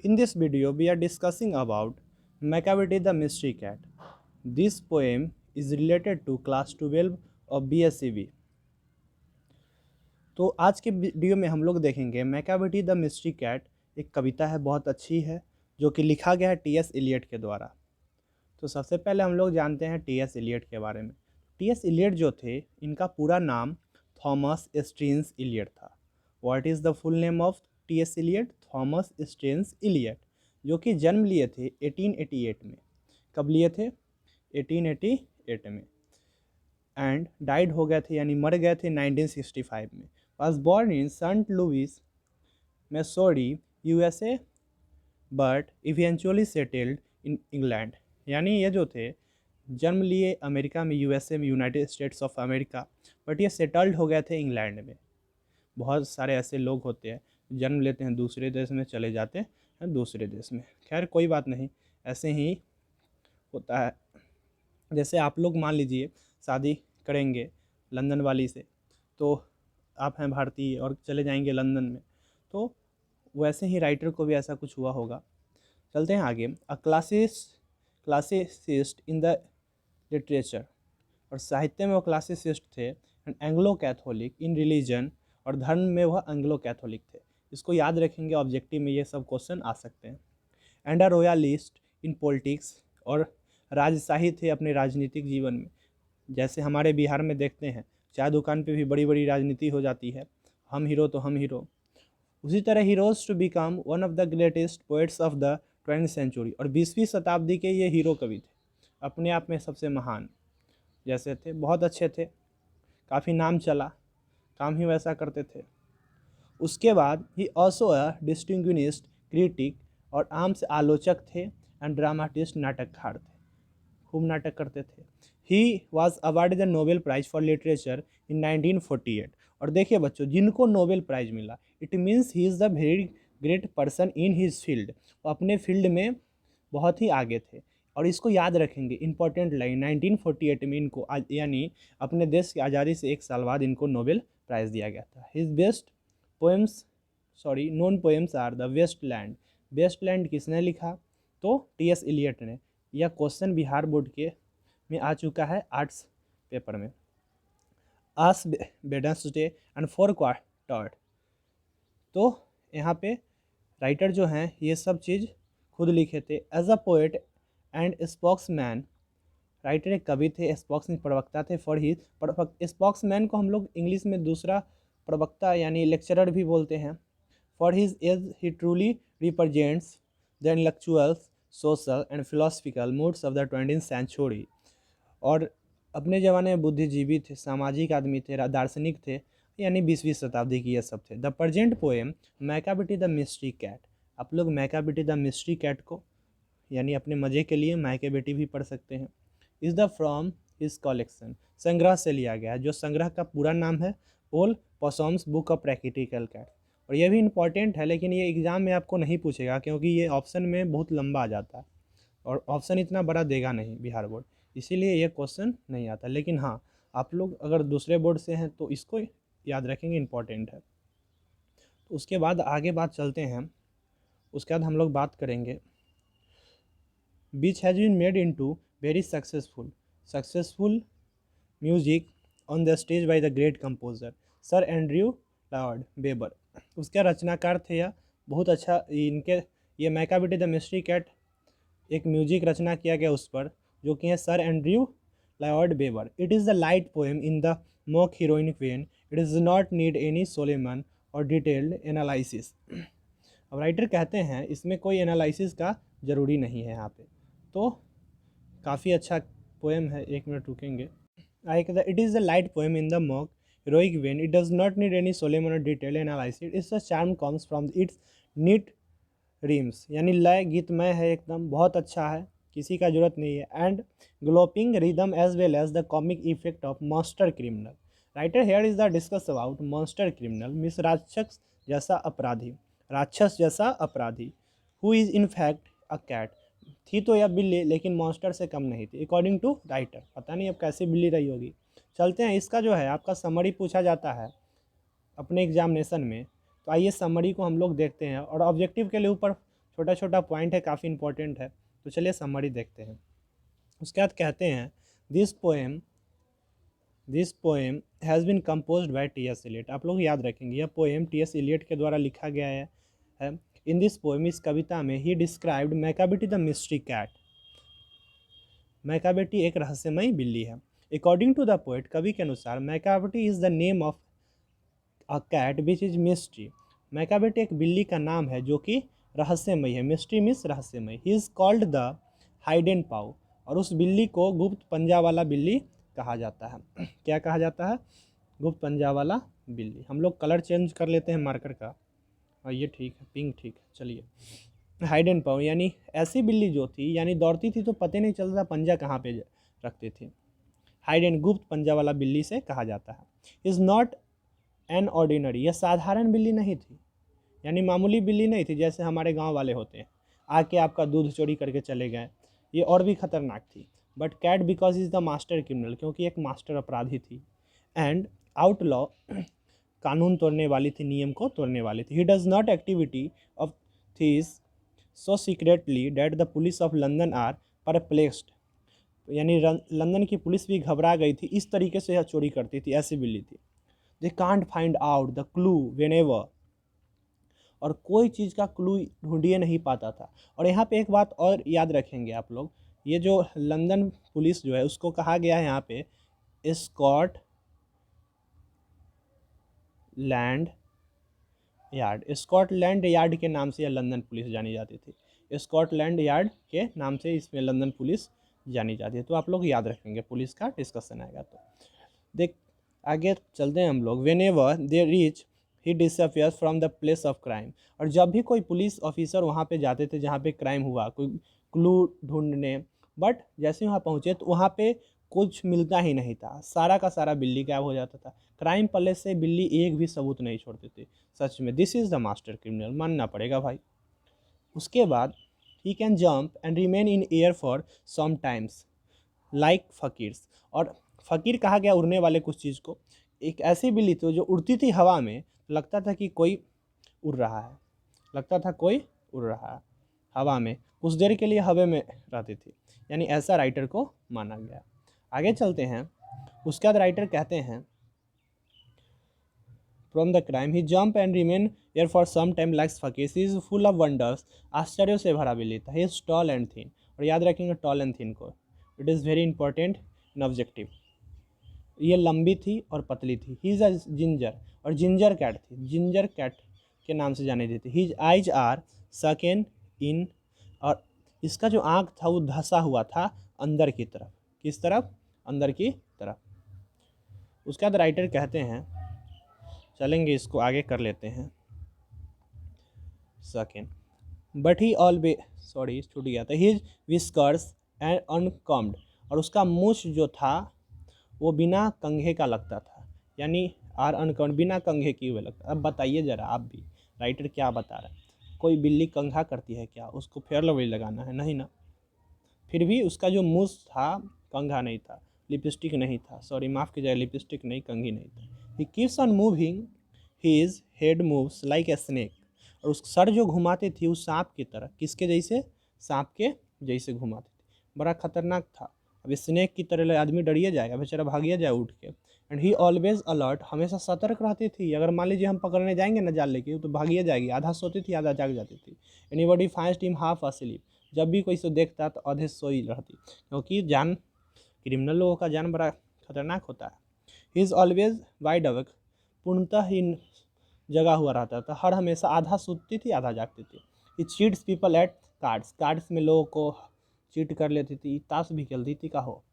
In this video, we are discussing about Macavity the Mystery Cat. This poem is related to class 12 of BSCB. तो आज के video में हम लोग देखेंगे मैकाविटी द मिस्ट्री कैट। एक कविता है, बहुत अच्छी है, जो कि लिखा गया है टी.एस. इलियट के द्वारा। तो सबसे पहले हम लोग जानते हैं टी.एस. इलियट के बारे में। टी.एस. इलियट जो थे, इनका पूरा नाम थॉमस स्ट्रेंज इलियट था। What is the full name of T.S.. Eliot? Thomas Stearns Eliot, जो कि जन्म लिए थे 1888 में। कब लिए थे? 1888 में। एंड डाइड हो गए थे, यानी मर गए थे 1965 में। Was born in Saint Louis, Missouri, USA, but eventually settled in England. यानी ये जो थे, जन्म लिए अमेरिका में, यूएसए में, United states of America, but ये सेटल्ड हो गए थे इंग्लैंड में। बहुत सारे ऐसे लोग होते हैं, जन्म लेते हैं दूसरे देश में, चले जाते हैं दूसरे देश में। खैर कोई बात नहीं, ऐसे ही होता है। जैसे आप लोग मान लीजिए शादी करेंगे लंदन वाली से, तो आप हैं भारतीय और चले जाएंगे लंदन में, तो वैसे ही राइटर को भी ऐसा कुछ हुआ होगा। चलते हैं आगे। A classicist in the literature, और साहित्य में वो क्लासिसिस्ट थे। And Anglo Catholic in religion, और धर्म में वह एंग्लो कैथोलिक थे। इसको याद रखेंगे, ऑब्जेक्टिव में ये सब क्वेश्चन आ सकते हैं। And a royalist in politics, और राजशाही थे अपने राजनीतिक जीवन में। जैसे हमारे बिहार में देखते हैं, चाय दुकान पे भी बड़ी बड़ी राजनीति हो जाती है, हम हीरो तो हम हीरो। उसी तरह he rose to become one of the greatest poets of the 20th century, और 20वीं शताब्दी के ये हीरो कवि थे, अपने आप में सबसे महान जैसे थे, बहुत अच्छे थे, काफ़ी नाम चला, काम ही वैसा करते थे। उसके बाद he also a distinguished critic, और आम से आलोचक थे। एंड ड्रामाटिस्ट, नाटककार थे, खूब नाटक करते थे। He was awarded the Nobel Prize for literature in 1948। और देखिए बच्चों, जिनको नोबेल प्राइज मिला, it means he is the very great person in his field. वो अपने फील्ड में बहुत ही आगे थे। और इसको याद रखेंगे, इंपॉर्टेंट लाइन, 1948 में इनको यानी अपने देश की आज़ादी से 1 साल बाद इनको नोबेल प्राइज़ दिया गया था। His best poems known poems are the Waste Land. Waste Land किसने लिखा? तो टी.एस. इलियट ने। यह क्वेश्चन बिहार बोर्ड के में आ चुका है आर्ट्स पेपर में। आस वेडनेसडे एंड फोर क्वार्टर। तो यहाँ पे राइटर जो हैं, ये सब चीज़ खुद लिखे थे। As a poet and spokesman, writer एक कवि थे, स्पोक्समैन प्रवक्ता थे। फॉर ही स्पोक्समैन को हम लोग इंग्लिश में दूसरा प्रवक्ता यानी लेक्चरर भी बोलते हैं। For his age he truly represents the intellectuals, social and philosophical moods of the 20th century. और अपने ज़माने में बुद्धिजीवी थे, सामाजिक आदमी थे, दार्शनिक थे, यानी 20वीं शताब्दी की ये सब थे। The present poem Macavity the mystery cat. आप लोग मैकाविटी द मिस्ट्री कैट को यानी अपने मज़े के लिए मैकाविटी भी पढ़ सकते हैं। Is the from his collection, संग्रह से लिया गया है, जो संग्रह का पूरा नाम है ओल पॉसम्स बुक ऑफ प्रैक्टिकल कैट। और ये भी इंपॉर्टेंट है, लेकिन ये एग्ज़ाम में आपको नहीं पूछेगा, क्योंकि ये ऑप्शन में बहुत लंबा आ जाता है और ऑप्शन इतना बड़ा देगा नहीं बिहार बोर्ड, इसीलिए ये क्वेश्चन नहीं आता। लेकिन हाँ, आप लोग अगर दूसरे बोर्ड से हैं तो इसको याद रखेंगे, इंपॉर्टेंट है। तो उसके बाद आगे बात चलते हैं। उसके बाद हम लोग बात करेंगे which has been made into very successful music on the stage by the great composer sir Andrew Lloyd Webber. उसके रचनाकार थे यह, बहुत अच्छा। इनके ये मैकाविटी द मिस्ट्री कैट एक म्यूजिक रचना किया गया उस पर, जो कि है sir Andrew Lloyd Webber. It is the light poem in the mock heroic vein. It is not need any solemn और डिटेल्ड एनालिसिस। अब राइटर कहते हैं इसमें कोई एनालिसिस का ज़रूरी नहीं है यहाँ पे। तो काफ़ी अच्छा पोएम है। 1 मिनट रुकेंगे। It is the light poem in the mock heroic vein. It does not need any solemn और detailed analysis. It's the charm comes from its neat rhymes, यानी लय गीतमय है, एकदम बहुत अच्छा है, किसी का जरूरत नहीं है। And galloping rhythm as well as the comic effect of monster criminal. Writer here is the discuss about monster criminal मिस राक्षस जैसा अपराधी who is in fact a cat. थी तो यह बिल्ली, लेकिन मॉन्स्टर से कम नहीं थी, अकॉर्डिंग टू राइटर। पता नहीं अब कैसी बिल्ली रही होगी। चलते हैं, इसका जो है आपका समरी पूछा जाता है अपने एग्जामिनेशन में। तो आइए समरी को हम लोग देखते हैं, और ऑब्जेक्टिव के लिए ऊपर छोटा छोटा पॉइंट है, काफ़ी इंपॉर्टेंट है। तो चलिए समरी देखते हैं। उसके बाद कहते हैं this poem has been composed by T.S.. Eliot. आप लोग याद रखेंगे, यह पोएम टी.एस. एलियट के द्वारा लिखा गया है। इन दिस पोएम, इस कविता में, he described Macavity the mystery cat. Macavity एक रहस्यमयी बिल्ली है। अकॉर्डिंग टू द पोएट, कवि के अनुसार, Macavity is the name of a cat which is mystery. Macavity एक बिल्ली का नाम है जो कि रहस्यमयी है। मिस्ट्री मीन्स रहस्यमयी। He is called the Hayden पाउ, और उस बिल्ली को गुप्त पंजा वाला बिल्ली कहा जाता है। क्या कहा जाता है? गुप्त पंजा वाला बिल्ली। हम लोग कलर चेंज कर लेते हैं मार्कर का, और ये ठीक है, पिंक ठीक है। चलिए, हाइडेन पाउ यानी ऐसी बिल्ली जो थी, यानी दौड़ती थी तो पता नहीं चलता पंजा कहाँ पे रखती थी। हाइडेन गुप्त पंजा वाला बिल्ली से कहा जाता है। इज़ नॉट एन ऑर्डिनरी, यह साधारण बिल्ली नहीं थी, यानी मामूली बिल्ली नहीं थी जैसे हमारे गांव वाले होते हैं, आके आपका दूध चोरी करके चले गए। ये और भी खतरनाक थी। But cat because is the master criminal, क्योंकि एक मास्टर अपराधी थी। एंड आउटलॉ, कानून तोड़ने वाली थी, नियम को तोड़ने वाली थी। He does not activity of these so secretly that the police of London are perplexed, यानी लंदन की पुलिस भी घबरा गई थी, इस तरीके से यह चोरी करती थी, ऐसी बिल्ली थी। They can't find out the clue when ever, और कोई चीज़ का क्लू ढूंढिए नहीं पाता था। और यहाँ पे एक बात और याद रखेंगे आप लोग, ये जो लंदन पुलिस जो है उसको कहा गया है यहाँ पे स्कॉटलैंड यार्ड के नाम से यह लंदन पुलिस जानी जाती थी। स्कॉटलैंड यार्ड के नाम से इसमें लंदन पुलिस जानी जाती है। तो आप लोग याद रखेंगे, पुलिस का डिस्कशन आएगा तो। देख आगे चलते हैं हम लोग। When ever they reach he disappear from the place of crime, और जब भी कोई पुलिस ऑफिसर वहाँ पे जाते थे जहाँ पे क्राइम हुआ, कोई क्लू ढूंढने, बट जैसे वहाँ पहुँचे तो वहाँ पे कुछ मिलता ही नहीं था, सारा का सारा बिल्ली गायब हो जाता था। क्राइम प्लेस से बिल्ली एक भी सबूत नहीं छोड़ती थी। सच में this is the master criminal, मानना पड़ेगा भाई। उसके बाद ही can jump and remain in air for some times like fakirs, और फ़कीर कहा गया उड़ने वाले कुछ चीज़ को। एक ऐसी बिल्ली थी जो उड़ती थी हवा में, लगता था कि कोई उड़ रहा है, हवा में, कुछ देर के लिए हवा में रहती थी, यानी ऐसा राइटर को माना गया। आगे चलते हैं। उसके बाद राइटर कहते हैं from the crime he jump and remain air for some time likes fakir, he is full of wonders, आश्चर्यों से भरा बिल्ली था। He is tall and thin, और याद रखेंगे टॉल एंड थिन को, it is very important in objective. ये लंबी थी और पतली थी। ही इज़ अ जिंजर, और जिंजर कैट थी, जिंजर कैट के नाम से जानी जाती थी। हीज आइज आर सकेन इन, और इसका जो आँख था वो धंसा हुआ था अंदर की तरफ। किस तरफ? अंदर की तरफ। उसके बाद राइटर कहते हैं, चलेंगे इसको आगे कर लेते हैं। सकेन बट ही ऑलवेज, सॉरी छूट गया था। हीज विस्कर्स एंड अनकॉम्ड, और उसका मूछ जो था वो बिना कंघे का लगता था, यानी आर अनकॉम्ड, बिना कंघे किए हुए लगता। अब बताइए ज़रा आप भी, राइटर क्या बता रहा है? कोई बिल्ली कंघा करती है क्या? उसको फेयर लवली लगाना है? नहीं ना। फिर भी उसका जो मूछ था कंघा नहीं था, लिपस्टिक नहीं था, सॉरी माफ़ कीजिएगा, लिपस्टिक नहीं, कंघी नहीं था। He keeps on moving, his head moves like a snake, और उस सर जो घुमाती थी उस सांप की तरह, किसके जैसे? सांप के जैसे घुमाती थी। बड़ा खतरनाक था। अब स्नेक की तरह आदमी डरिए जाएगा, बेचारा भागिए जाए उठ के। एंड ही ऑलवेज अलर्ट, हमेशा सतर्क रहती थी। अगर मान लीजिए हम पकड़ने जाएंगे ना जाल लेके, तो भागिए जाएगी, आधा सोती थी आधा जाग जाती थी। Anybody finds him half asleep, जब भी कोई इसे देखता तो आधे सोई रहती, क्योंकि जान, क्रिमिनल लोगों का जान बड़ा खतरनाक होता है। He is always wide awake, पूर्णतः ही जगा हुआ रहता था, हर हमेशा, आधा सोती थी आधा जागती थी। ही चीट्स पीपल एट कार्ड्स में लोगों को चीट कर लेती थी, ताश भी खेलती थी का हो।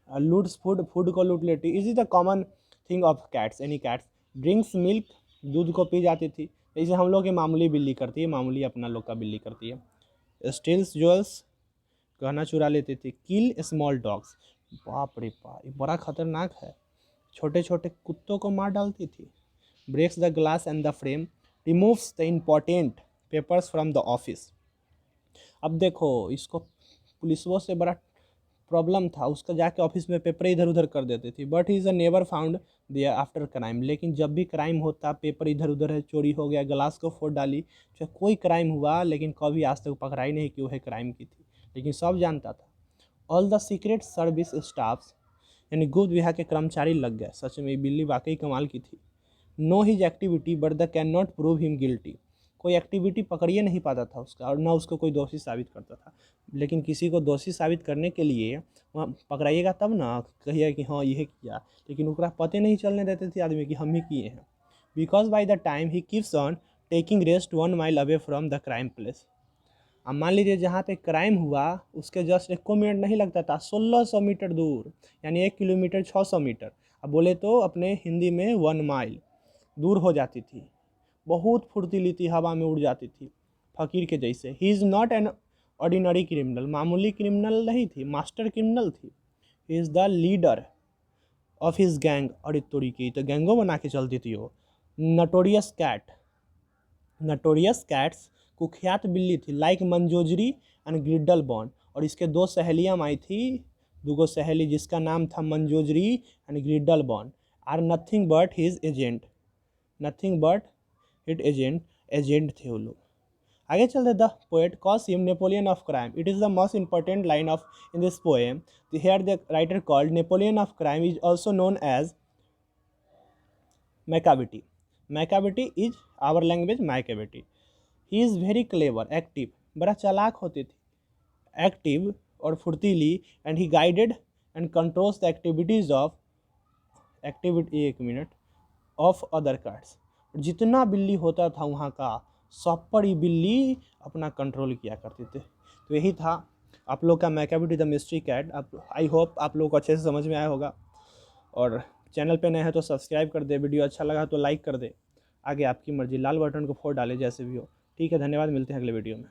लूट्स फूड को लूट लेती। Is is the common thing of cats, any cats. Drinks milk, दूध को पी जाती थी, जैसे हम लोग की मामूली बिल्ली करती है, मामूली अपना लोग का बिल्ली करती है। स्टील्स ज्वेल्स, गहना चुरा लेती थी। किल स्मॉल डॉग्स, बाप रे बाप, ये बड़ा खतरनाक है, छोटे छोटे कुत्तों को मार डालती थी। Breaks the glass and the frame, removes the important papers from the office. अब देखो, इसको पुलिसों से बड़ा प्रॉब्लम था, उसका जाके ऑफिस में पेपर इधर उधर कर देती थी, but he is a never found there after crime. लेकिन जब भी क्राइम होता, पेपर इधर उधर है, चोरी हो गया, ग्लास को फोड़ डाली, चाहे कोई क्राइम हुआ, लेकिन कभी आज तक पकड़ाई नहीं कि वह क्राइम की थी, लेकिन सब जानता था। All the secret service staffs, यानी गुप्त विभाग के कर्मचारी लग गए, सच में ये बिल्ली वाकई कमाल की थी। Know his activity but the can not prove him guilty, कोई एक्टिविटी पकड़िए नहीं पाता था उसका, और ना उसको कोई दोषी साबित करता था। लेकिन किसी को दोषी साबित करने के लिए वहाँ पकड़ाइएगा तब ना कहिए कि हाँ यह किया, लेकिन ओकरा पते नहीं चलने देते थे आदमी कि हम ही किए हैं। Because by the time he keeps on taking rest 1 mile away from the crime place. अब मान लीजिए जहाँ पे क्राइम हुआ उसके जस्ट 1 मिनट नहीं लगता था, 1600 मीटर दूर, यानी 1 किलोमीटर 600 मीटर, अब बोले तो अपने हिंदी में 1 माइल दूर हो जाती थी। बहुत फुर्तीली थी, हवा में उड़ जाती थी फकीर के जैसे। He is not an ordinary criminal, मामूली क्रिमिनल नहीं थी, मास्टर क्रिमिनल थी। He is the leader of his gang, और तोड़ी की तो गैंगो बना के चलती थी वो। नटोरियस कैट, नटोरियस कैट्स कुख्यात बिल्ली थी, लाइक मंजोजरी एंड ग्रिडल बॉन्ड। और इसके 2 सहेलियाँ आई थी, 2 सहेली, जिसका नाम था Mungojerrie and Griddlebone, are nothing but his agent, nothing but hit agent थे वो लोग। आगे चलते, the poet calls him Napoleon of crime, it is the most important line of in this poem. Here the writer called Napoleon of crime is also known as Macavity. Macavity is our language Macavity. He is very clever, active, बड़ा चालाक होती थी, active और फुर्तीली, and he guided and controls the activities of एक minute of other cats. जितना बिल्ली होता था वहाँ का, सब पर ही बिल्ली अपना कंट्रोल किया करते थे। तो यही था आप लोग का मैकाविटी द मिस्ट्री कैट। आप, आई होप आप लोग को अच्छे से समझ में आया होगा, और चैनल पे नए हैं तो सब्सक्राइब कर दे, वीडियो अच्छा लगा तो लाइक कर दे, आगे आपकी मर्जी, लाल बटन को फोड़ डाले जैसे भी हो। ठीक है, धन्यवाद, मिलते हैं अगले वीडियो में।